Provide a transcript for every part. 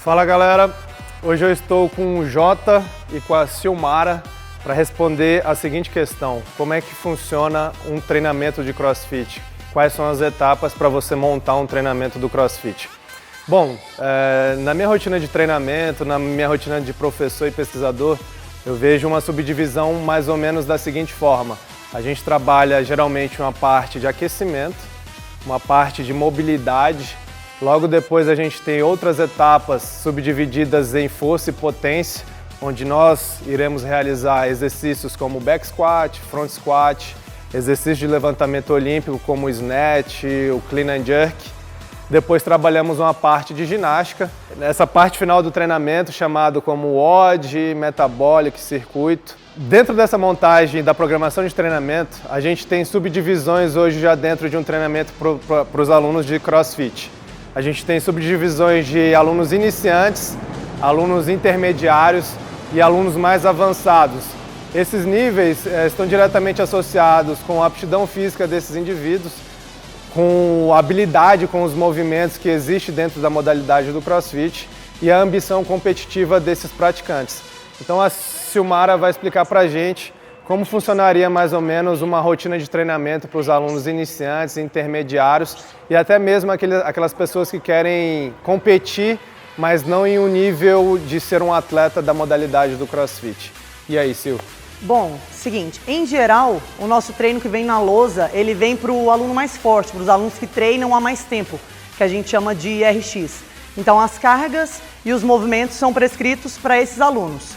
Fala galera, hoje eu estou com o Jota e com a Silmara para responder a seguinte questão: como é que funciona um treinamento de CrossFit? Quais são as etapas para você montar um treinamento do CrossFit? Bom, na minha rotina de treinamento, na minha rotina de professor e pesquisador, eu vejo uma subdivisão mais ou menos da seguinte forma: a gente trabalha geralmente uma parte de aquecimento, uma parte de mobilidade. Logo depois a gente tem outras etapas subdivididas em força e potência, onde nós iremos realizar exercícios como back squat, front squat, exercícios de levantamento olímpico como o snatch, o clean and jerk. Depois trabalhamos uma parte de ginástica. Nessa parte final do treinamento, chamado como WOD, metabolic, circuito. Dentro dessa montagem da programação de treinamento, a gente tem subdivisões hoje já dentro de um treinamento para os alunos de CrossFit. A gente tem subdivisões de alunos iniciantes, alunos intermediários e alunos mais avançados. Esses níveis estão diretamente associados com a aptidão física desses indivíduos, com a habilidade com os movimentos que existe dentro da modalidade do CrossFit e a ambição competitiva desses praticantes. Então a Silmara vai explicar para a gente como funcionaria mais ou menos uma rotina de treinamento para os alunos iniciantes, intermediários e até mesmo aquelas pessoas que querem competir, mas não em um nível de ser um atleta da modalidade do CrossFit. E aí, Sil? Bom, seguinte, em geral, o nosso treino que vem na lousa, ele vem para o aluno mais forte, para os alunos que treinam há mais tempo, que a gente chama de RX. Então as cargas e os movimentos são prescritos para esses alunos.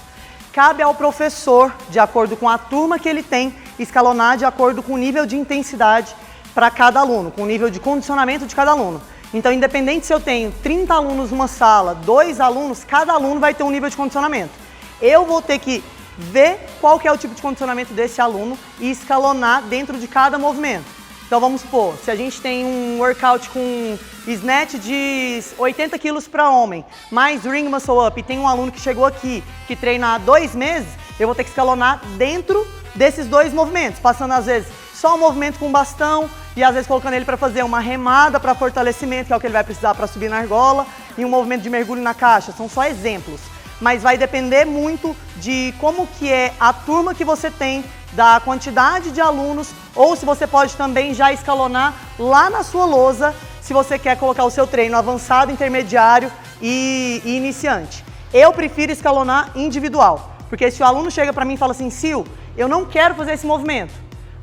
Cabe ao professor, de acordo com a turma que ele tem, escalonar de acordo com o nível de intensidade para cada aluno, com o nível de condicionamento de cada aluno. Então, independente se eu tenho 30 alunos numa sala, 2 alunos, cada aluno vai ter um nível de condicionamento. Eu vou ter que ver qual que é o tipo de condicionamento desse aluno e escalonar dentro de cada movimento. Então vamos supor, se a gente tem um workout com snatch de 80 quilos para homem, mais ring muscle up, e tem um aluno que chegou aqui, que treina há 2 meses, eu vou ter que escalonar dentro desses 2 movimentos, passando às vezes só um movimento com bastão e às vezes colocando ele para fazer uma remada para fortalecimento, que é o que ele vai precisar para subir na argola, e um movimento de mergulho na caixa. São só exemplos, mas vai depender muito de como que é a turma que você tem, da quantidade de alunos, ou se você pode também já escalonar lá na sua lousa, se você quer colocar o seu treino avançado, intermediário e iniciante. Eu prefiro escalonar individual, porque se o aluno chega para mim e fala assim: Sil, eu não quero fazer esse movimento.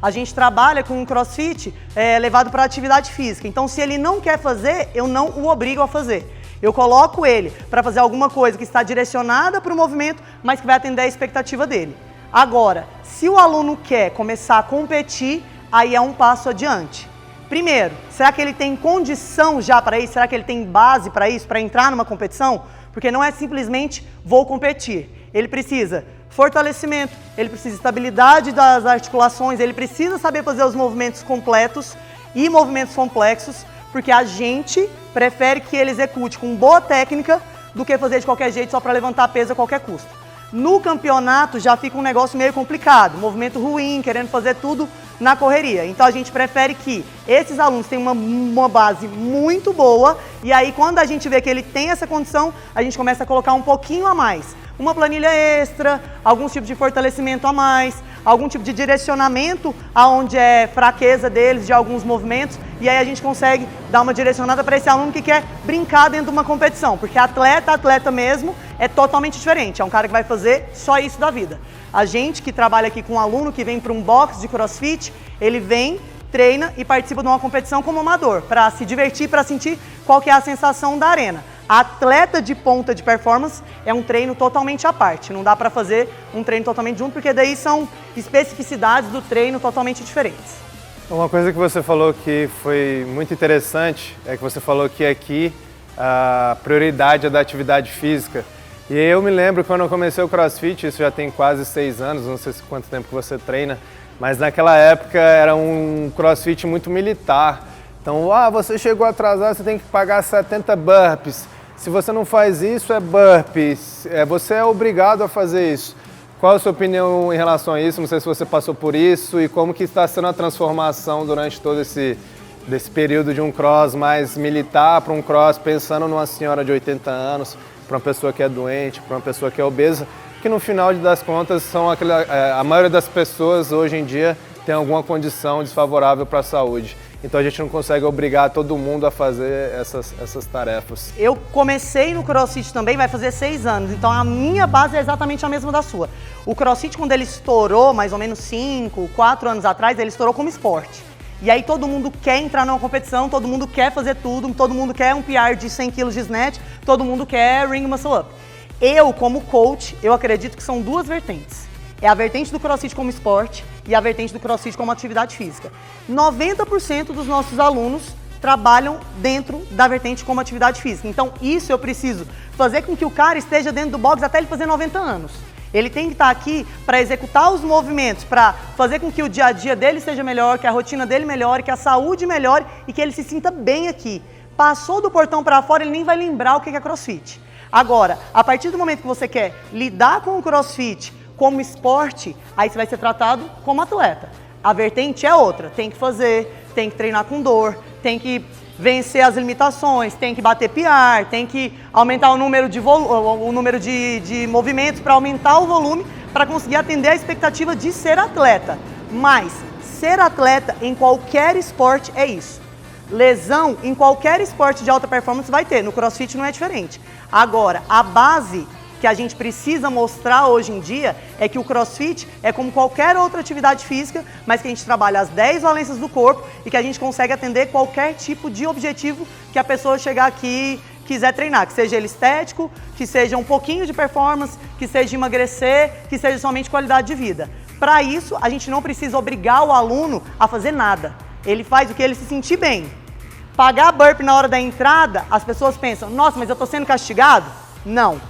A gente trabalha com um CrossFit levado para atividade física, então se ele não quer fazer, eu não o obrigo a fazer. Eu coloco ele para fazer alguma coisa que está direcionada para o movimento, mas que vai atender a expectativa dele. Agora, se o aluno quer começar a competir, aí é um passo adiante. Primeiro, será que ele tem condição já para isso? Será que ele tem base para isso, para entrar numa competição? Porque não é simplesmente vou competir. Ele precisa fortalecimento, ele precisa estabilidade das articulações, ele precisa saber fazer os movimentos completos e movimentos complexos, porque a gente prefere que ele execute com boa técnica do que fazer de qualquer jeito só para levantar peso a qualquer custo. No campeonato já fica um negócio meio complicado, movimento ruim, querendo fazer tudo na correria. Então a gente prefere que esses alunos tenham uma base muito boa, e aí quando a gente vê que ele tem essa condição, a gente começa a colocar um pouquinho a mais. Uma planilha extra, algum tipo de fortalecimento a mais, algum tipo de direcionamento aonde é fraqueza deles de alguns movimentos, e aí a gente consegue dar uma direcionada para esse aluno que quer brincar dentro de uma competição, porque atleta mesmo é totalmente diferente, é um cara que vai fazer só isso da vida. A gente que trabalha aqui com um aluno que vem para um box de CrossFit, ele vem, treina e participa de uma competição como amador, para se divertir, para sentir qual que é a sensação da arena. Atleta de ponta de performance é um treino totalmente à parte, não dá para fazer um treino totalmente junto, porque daí são especificidades do treino totalmente diferentes. Uma coisa que você falou que foi muito interessante é que você falou que aqui a prioridade é da atividade física. E eu me lembro quando eu comecei o CrossFit, isso já tem quase 6 anos, não sei quanto tempo que você treina, mas naquela época era um CrossFit muito militar. Então, você chegou atrasado, você tem que pagar 70 burpees. Se você não faz isso, é burpees. Você é obrigado a fazer isso. Qual a sua opinião em relação a isso? Não sei se você passou por isso e como que está sendo a transformação durante todo desse período de um cross mais militar para um cross pensando numa senhora de 80 anos. para uma pessoa que é doente, para uma pessoa que é obesa, que no final das contas são a maioria das pessoas hoje em dia tem alguma condição desfavorável para a saúde. Então a gente não consegue obrigar todo mundo a fazer essas tarefas. Eu comecei no CrossFit também, vai fazer 6 anos, então a minha base é exatamente a mesma da sua. O CrossFit, quando ele estourou, mais ou menos 5, 4 anos atrás, ele estourou como esporte. E aí todo mundo quer entrar numa competição, todo mundo quer fazer tudo, todo mundo quer um PR de 100 kg de snatch, todo mundo quer ring muscle up. Eu, como coach, eu acredito que são duas vertentes. É a vertente do CrossFit como esporte e a vertente do CrossFit como atividade física. 90% dos nossos alunos trabalham dentro da vertente como atividade física. Então, isso eu preciso fazer com que o cara esteja dentro do box até ele fazer 90 anos. Ele tem que estar aqui para executar os movimentos, para fazer com que o dia a dia dele seja melhor, que a rotina dele melhore, que a saúde melhore e que ele se sinta bem aqui. Passou do portão para fora, ele nem vai lembrar o que é CrossFit. Agora, a partir do momento que você quer lidar com o CrossFit como esporte, aí você vai ser tratado como atleta. A vertente é outra, tem que fazer, tem que treinar com dor, tem que vencer as limitações, tem que bater PR, tem que aumentar o número de movimentos para aumentar o volume para conseguir atender a expectativa de ser atleta. Mas ser atleta em qualquer esporte é isso. Lesão em qualquer esporte de alta performance vai ter, no CrossFit não é diferente. Agora, a base que a gente precisa mostrar hoje em dia é que o CrossFit é como qualquer outra atividade física, mas que a gente trabalha as 10 valências do corpo e que a gente consegue atender qualquer tipo de objetivo que a pessoa chegar aqui quiser treinar, que seja ele estético, que seja um pouquinho de performance, que seja emagrecer, que seja somente qualidade de vida. Para isso, a gente não precisa obrigar o aluno a fazer nada. Ele faz o que ele se sentir bem. Pagar burpee na hora da entrada, as pessoas pensam, nossa, mas eu estou sendo castigado? Não.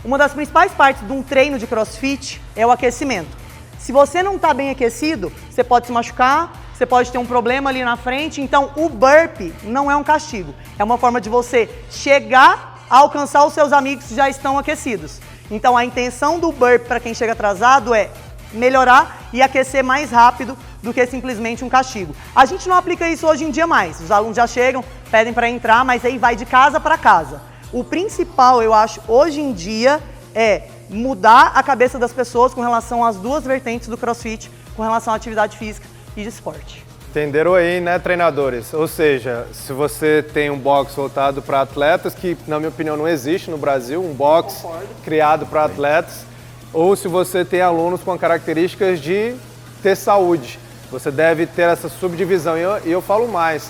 Uma das principais partes de um treino de CrossFit é o aquecimento. Se você não está bem aquecido, você pode se machucar, você pode ter um problema ali na frente. Então, o burpee não é um castigo. É uma forma de você chegar a alcançar os seus amigos que já estão aquecidos. Então, a intenção do burpee para quem chega atrasado é melhorar e aquecer mais rápido do que simplesmente um castigo. A gente não aplica isso hoje em dia mais. Os alunos já chegam, pedem para entrar, mas aí vai de casa para casa. O principal, eu acho, hoje em dia, é mudar a cabeça das pessoas com relação às duas vertentes do CrossFit, com relação à atividade física e de esporte. Entenderam aí, né, treinadores? Ou seja, se você tem um box voltado para atletas, que na minha opinião não existe no Brasil, um box criado para atletas, ou se você tem alunos com características de ter saúde, você deve ter essa subdivisão. E eu falo mais.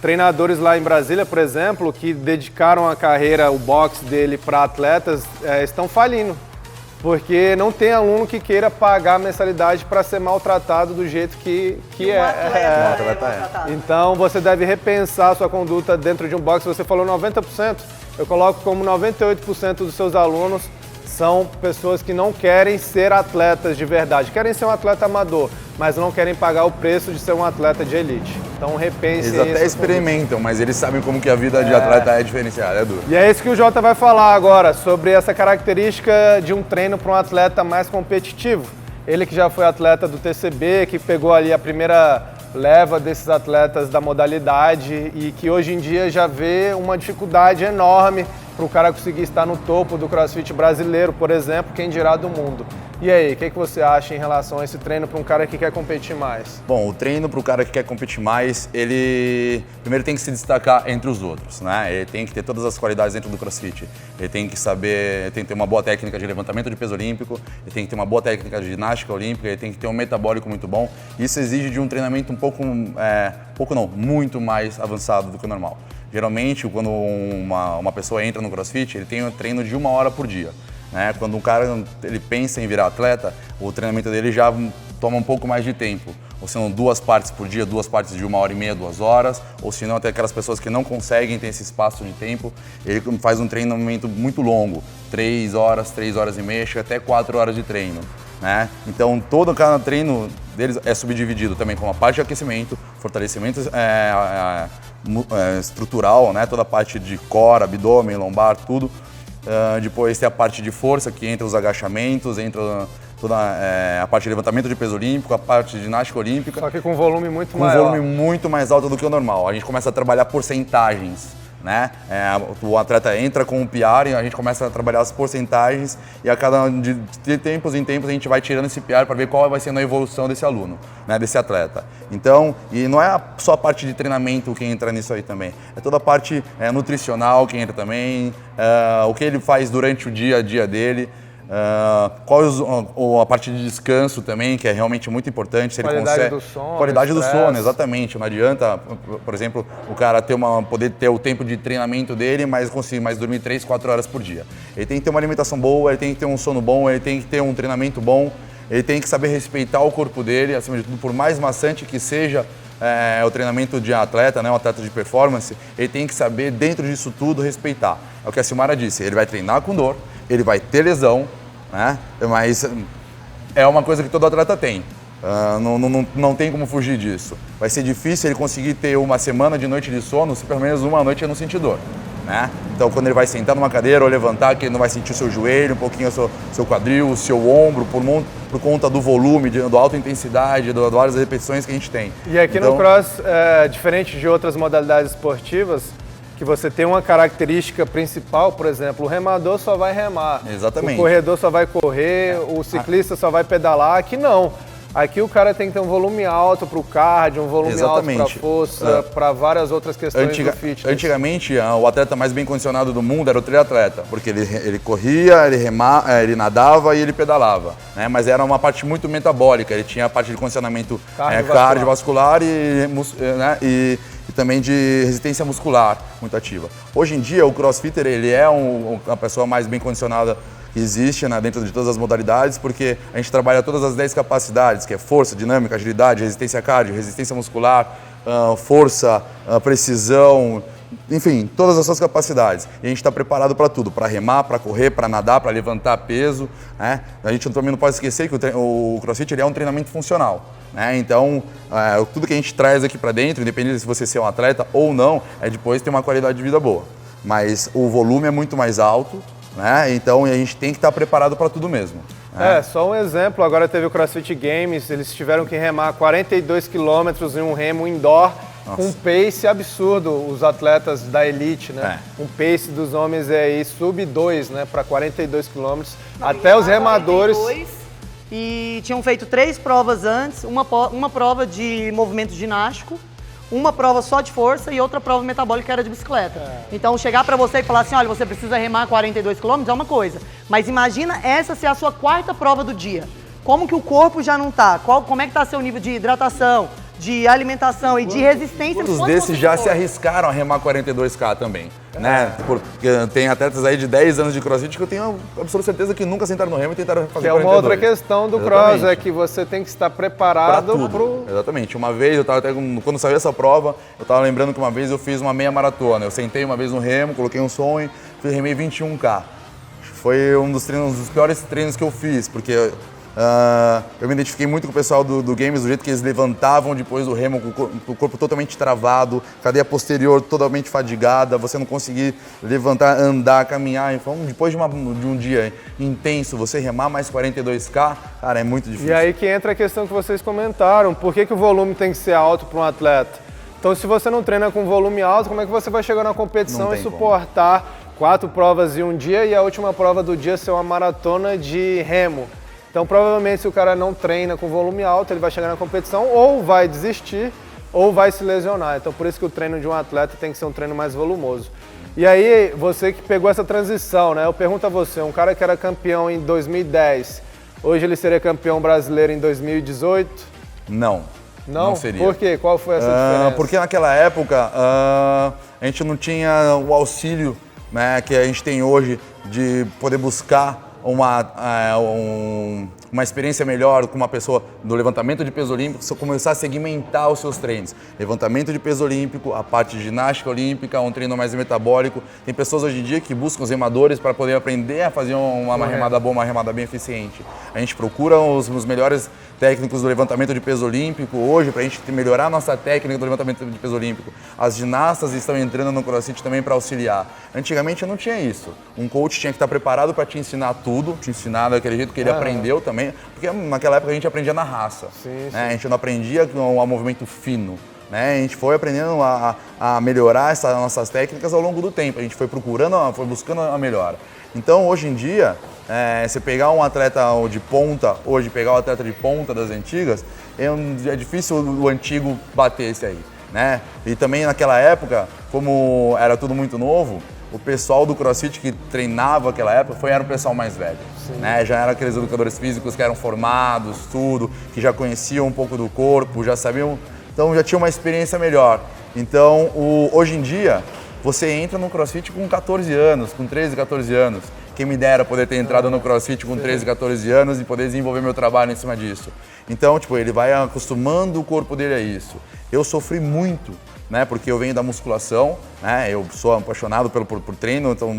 Treinadores lá em Brasília, por exemplo, que dedicaram a carreira, o box dele para atletas, estão falindo. Porque não tem aluno que queira pagar a mensalidade para ser maltratado do jeito que é. Então você deve repensar a sua conduta dentro de um box. Você falou 90%, eu coloco como 98% dos seus alunos são pessoas que não querem ser atletas de verdade, querem ser um atleta amador, mas não querem pagar o preço de ser um atleta de elite. Então repense isso. Eles até experimentam, mas eles sabem como que a vida de atleta é diferenciada, é duro. E é isso que o Jota vai falar agora, sobre essa característica de um treino para um atleta mais competitivo. Ele que já foi atleta do TCB, que pegou ali a primeira leva desses atletas da modalidade e que hoje em dia já vê uma dificuldade enorme para o cara conseguir estar no topo do CrossFit brasileiro, por exemplo, quem dirá do mundo. E aí, o que você acha em relação a esse treino para um cara que quer competir mais? Bom, o treino para o cara que quer competir mais, ele primeiro tem que se destacar entre os outros, né? Ele tem que ter todas as qualidades dentro do CrossFit. Ele tem que saber, tem que ter uma boa técnica de levantamento de peso olímpico, ele tem que ter uma boa técnica de ginástica olímpica, ele tem que ter um metabólico muito bom. Isso exige de um treinamento muito mais avançado do que o normal. Geralmente, quando uma pessoa entra no CrossFit, ele tem um treino de 1 hora por dia. Né? Quando um cara ele pensa em virar atleta, o treinamento dele já toma um pouco mais de tempo. Ou se não, 2 partes por dia, 2 partes de 1h30, 2 horas. Ou se não, até aquelas pessoas que não conseguem ter esse espaço de tempo, ele faz um treinamento muito longo. 3 horas, 3 horas e meia, chega até 4 horas de treino. Né? Então, cada treino deles é subdividido também com a parte de aquecimento, fortalecimento estrutural, né? Toda a parte de core, abdômen, lombar, tudo. Depois tem a parte de força, que entra os agachamentos, entra toda a parte de levantamento de peso olímpico, a parte de ginástica olímpica. Só que com volume muito maior. Com volume muito mais alto do que o normal. A gente começa a trabalhar porcentagens. né? O atleta entra com o PR e a gente começa a trabalhar as porcentagens e a cada de tempos em tempos a gente vai tirando esse PR para ver qual vai sendo a evolução desse aluno, né? Desse atleta. Então, e não é só a parte de treinamento que entra nisso aí também, é toda a parte nutricional que entra também, o que ele faz durante o dia a dia dele. A parte de descanso também, que é realmente muito importante. Se qualidade ele consegue, do sono. Qualidade do sono, exatamente. Não adianta, por exemplo, o cara poder ter o tempo de treinamento dele, mas conseguir mais dormir 3, 4 horas por dia. Ele tem que ter uma alimentação boa, ele tem que ter um sono bom, ele tem que ter um treinamento bom, ele tem que saber respeitar o corpo dele, acima de tudo, por mais maçante que seja o treinamento de atleta, né, um atleta de performance, ele tem que saber, dentro disso tudo, respeitar. É o que a Silmara disse, ele vai treinar com dor, ele vai ter lesão, né? Mas é uma coisa que todo atleta tem. Não tem como fugir disso. Vai ser difícil ele conseguir ter uma semana de noite de sono se pelo menos uma noite ele não sentir dor, né? Então, quando ele vai sentar numa cadeira ou levantar, que ele não vai sentir o seu joelho, um pouquinho o seu quadril, o seu ombro, por conta do volume, da alta intensidade, das várias repetições que a gente tem. E aqui no cross, diferente de outras modalidades esportivas, que você tem uma característica principal, por exemplo, o remador só vai remar. Exatamente. O corredor só vai correr, o ciclista só vai pedalar. Aqui não. Aqui o cara tem que ter um volume alto para o cardio, um volume alto para a força, para várias outras questões do fitness. Antigamente, o atleta mais bem condicionado do mundo era o triatleta, porque ele corria, ele nadava e ele pedalava, né? Mas era uma parte muito metabólica, ele tinha a parte de condicionamento cardiovascular né? E também de resistência muscular muito ativa. Hoje em dia, o crossfitter ele é a pessoa mais bem condicionada que existe, né, dentro de todas as modalidades, porque a gente trabalha todas as 10 capacidades, que é força, dinâmica, agilidade, resistência cardio, resistência muscular, força, precisão, enfim, todas as suas capacidades. E a gente está preparado para tudo, para remar, para correr, para nadar, para levantar peso, né? A gente também não pode esquecer que o CrossFit ele é um treinamento funcional, né? Então, tudo que a gente traz aqui para dentro, independente se você ser um atleta ou não, é depois ter uma qualidade de vida boa. Mas o volume é muito mais alto, né? Então a gente tem que estar preparado para tudo mesmo. Só um exemplo, agora teve o CrossFit Games, eles tiveram que remar 42 quilômetros em um remo indoor, com um pace absurdo, os atletas da elite, né? Um pace dos homens é aí sub 2, né, para 42 quilômetros, até os remadores... 42, e tinham feito 3 provas antes, uma prova de movimento ginástico, uma prova só de força e outra prova metabólica que era de bicicleta. Então, chegar pra você e falar assim, olha, você precisa remar 42 km é uma coisa. Mas imagina essa ser a sua 4ª prova do dia. Como que o corpo já não tá? Como é que tá seu nível de hidratação, de alimentação e de resistência? Todos desses já se arriscaram a remar 42K também, né? Porque tem atletas aí de 10 anos de CrossFit que eu tenho absoluta certeza que nunca sentaram no remo e tentaram fazer 42. Que é uma outra questão do cross, é que você tem que estar preparado pro... Exatamente. Uma vez, quando saiu essa prova, eu estava lembrando que uma vez eu fiz uma meia maratona. Eu sentei uma vez no remo, coloquei um som e remei 21K. Foi um dos piores treinos que eu fiz, porque... eu me identifiquei muito com o pessoal do Games, do jeito que eles levantavam depois do remo, com o corpo totalmente travado, cadeia posterior totalmente fadigada, você não conseguir levantar, andar, caminhar. Então, depois de um dia intenso, você remar mais 42K, cara, é muito difícil. E aí que entra a questão que vocês comentaram, por que o volume tem que ser alto para um atleta? Então, se você não treina com volume alto, como é que você vai chegar na competição e suportar 4 provas em um dia e a última prova do dia ser uma maratona de remo? Então, provavelmente, se o cara não treina com volume alto, ele vai chegar na competição ou vai desistir ou vai se lesionar. Então, por isso que o treino de um atleta tem que ser um treino mais volumoso. E aí, você que pegou essa transição, né? Eu pergunto a você, um cara que era campeão em 2010, hoje ele seria campeão brasileiro em 2018? Não. Não? Não seria. Por quê? Qual foi essa diferença? Porque naquela época, a gente não tinha o auxílio, né, que a gente tem hoje de poder buscar uma experiência melhor com uma pessoa do levantamento de peso olímpico, se eu começar a segmentar os seus treinos. Levantamento de peso olímpico, a parte de ginástica olímpica, um treino mais metabólico. Tem pessoas hoje em dia que buscam os remadores para poder aprender a fazer uma remada boa, uma remada bem eficiente. A gente procura os melhores técnicos do levantamento de peso olímpico hoje para a gente melhorar a nossa técnica do levantamento de peso olímpico. As ginastas estão entrando no CrossFit também para auxiliar. Antigamente não tinha isso. Um coach tinha que estar preparado para te ensinar tudo, te ensinar daquele jeito que ele aprendeu também, porque naquela época a gente aprendia na raça. Sim. A gente não aprendia com um movimento fino. né? A gente foi aprendendo a melhorar essas nossas técnicas ao longo do tempo. A gente foi foi buscando a melhora. Então, hoje em dia, você pegar um atleta de ponta, hoje pegar o atleta de ponta das antigas, é difícil o antigo bater esse aí, né? E também naquela época, como era tudo muito novo, o pessoal do CrossFit que treinava naquela época era o pessoal mais velho, né? Já eram aqueles educadores físicos que eram formados, tudo, que já conheciam um pouco do corpo, já sabiam, então já tinha uma experiência melhor. Então, hoje em dia, você entra no CrossFit com 14 anos, com 13, 14 anos. Quem me dera poder ter entrado no CrossFit com 13, 14 anos e poder desenvolver meu trabalho em cima disso. Então, tipo, ele vai acostumando o corpo dele a isso. Eu sofri muito, né? Porque eu venho da musculação, né? Eu sou apaixonado por treino, então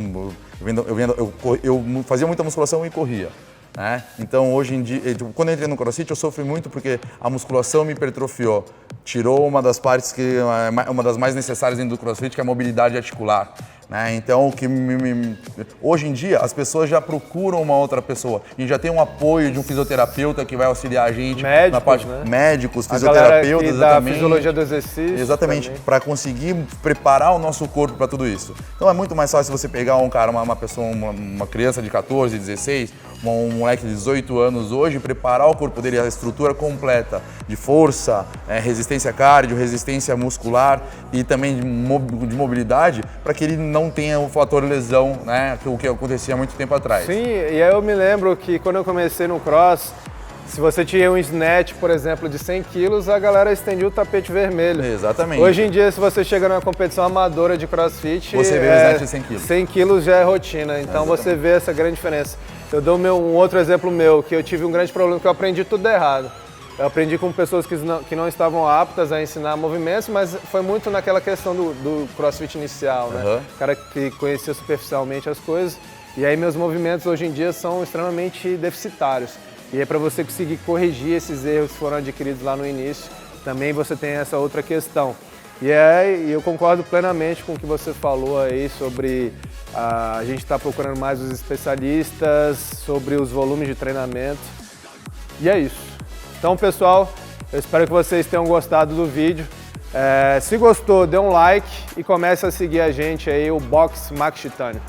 eu fazia muita musculação e corria, né? Então hoje em dia, quando eu entrei no CrossFit, eu sofri muito porque a musculação me hipertrofiou, tirou uma das partes uma das mais necessárias dentro do CrossFit, que é a mobilidade articular. Né? Então, hoje em dia, as pessoas já procuram uma outra pessoa. A gente já tem um apoio de um fisioterapeuta que vai auxiliar a gente na parte médicos, fisioterapeutas, exatamente. Fisiologia do exercício. Exatamente, para conseguir preparar o nosso corpo para tudo isso. Então é muito mais fácil você pegar um cara, uma pessoa, uma criança de 14, 16, um moleque de 18 anos hoje, preparar o corpo dele, a estrutura completa de força, resistência cardio, resistência muscular e também de mobilidade, para que ele não tenha o fator lesão, né, o que acontecia há muito tempo atrás. Sim, e aí eu me lembro que quando eu comecei no cross, se você tinha um snatch, por exemplo, de 100 quilos, a galera estendia o tapete vermelho. Exatamente. Hoje em dia, se você chega numa competição amadora de crossfit, você vê o snatch de 100 quilos. 100 quilos já é rotina, então você vê essa grande diferença. Eu dou um outro exemplo meu, que eu tive um grande problema, que eu aprendi tudo errado. Eu aprendi com pessoas que não estavam aptas a ensinar movimentos, mas foi muito naquela questão do crossfit inicial, né? O cara que conhecia superficialmente as coisas. E aí meus movimentos hoje em dia são extremamente deficitários. E aí para você conseguir corrigir esses erros que foram adquiridos lá no início, também você tem essa outra questão. E eu concordo plenamente com o que você falou aí sobre a gente estar procurando mais os especialistas, sobre os volumes de treinamento. E é isso. Então, pessoal, eu espero que vocês tenham gostado do vídeo. Se gostou, dê um like e comece a seguir a gente aí, o Box Max Titânio.